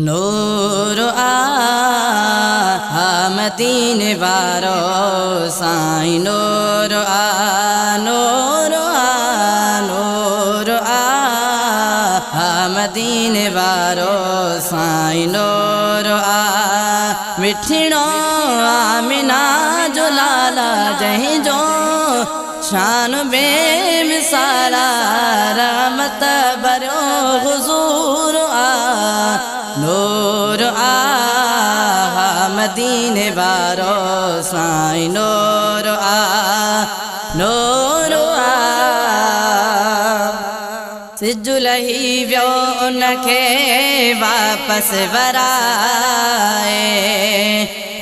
नूर मदीने वारो साईं नूर नूर नूर मदीने वारो साईं नूर मिठिड़ो आमिना जो लाला जहीं जो शान बेमिसाला रहमत भरियो हुजूर नूर मदीने वारो साईं नूर नूर सिजु लही वियो उनखे वापस वराए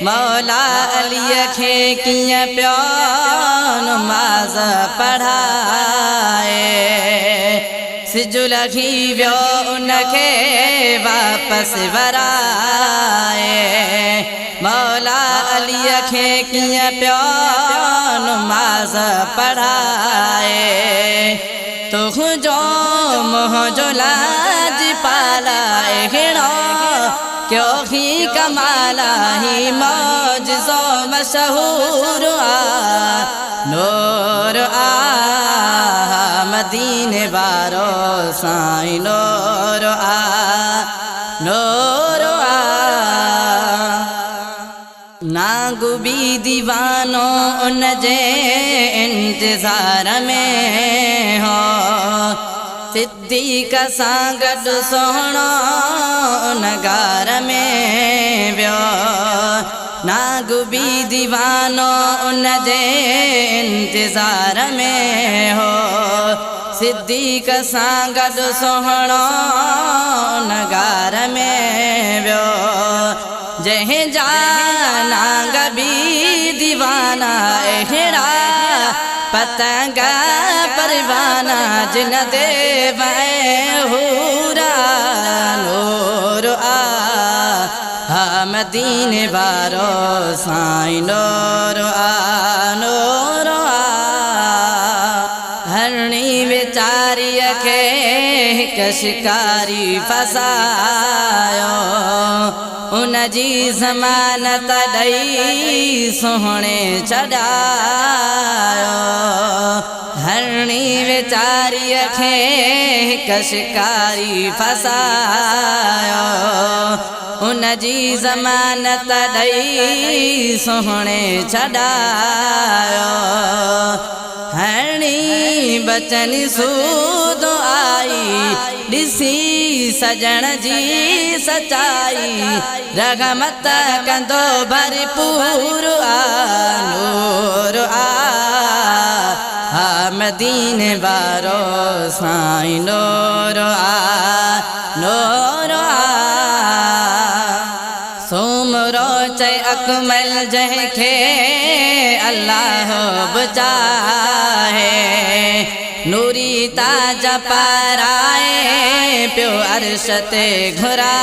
मौला अलीअ खे कीअं पियो नमाज़ पढ़ाए सिजु लही वियो उनखे वापस वराए मौला अलीअ खे कीअं पियो नमाज़ पढ़ाए तुंहिंजो मुंहिंजो लाज पालाए हिड़ो क्यों ही कमाला ही मौजज़ो मशहूर नूर मदीने वारो साईं नूर नूर नागु भी दीवानो उन जे इंतज़ार में हो सिद्दीक़ सां गॾु सोहणो उन गार में वियो नागु भी दीवानो उन जे इंतज़ार में हो सिद्दीक़ सां गॾु सोहणो उन गार में वियो जंहिं जा नांग भी दीवाना अहिड़ा पतंग परवाना जिन दे हूरा नूर मदीने वारो साईं नूर नूर हरणी वेचारीअ खे हिकु शिकारी फसायो उन जी ज़मानत ॾेई सोहणे छॾायो हरणी वेचारीअ खे हिकु शिकारी फसायो उन जी ज़मानत ॾेई सोहणे छॾायो हरणी बचन सूद आई ॾिसी सजण जी सचाई रहमत कंदो भरपूर नूर मदीने वारो साईं नूर नूर सोमरो चई अकमल जंहिंखे अल्लाह बचाहे नूरी ताज पाराए पियो अर्श ते घुराए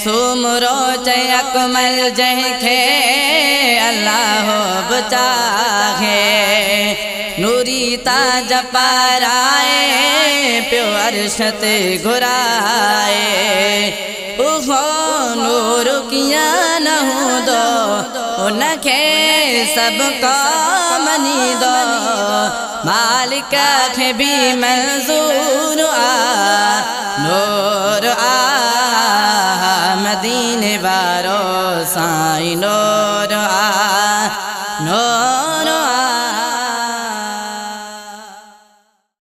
सोमरो चई अकमल जंहिंखे अल्लाह बचाहे नूरी ताज पाराए पियो अर्श ते घुराए उहो नूर कीअं न हूंदो उनखे सभु को मञींदो मालिक खे बि मंज़ूर नूर मदीने वारो साईं नूर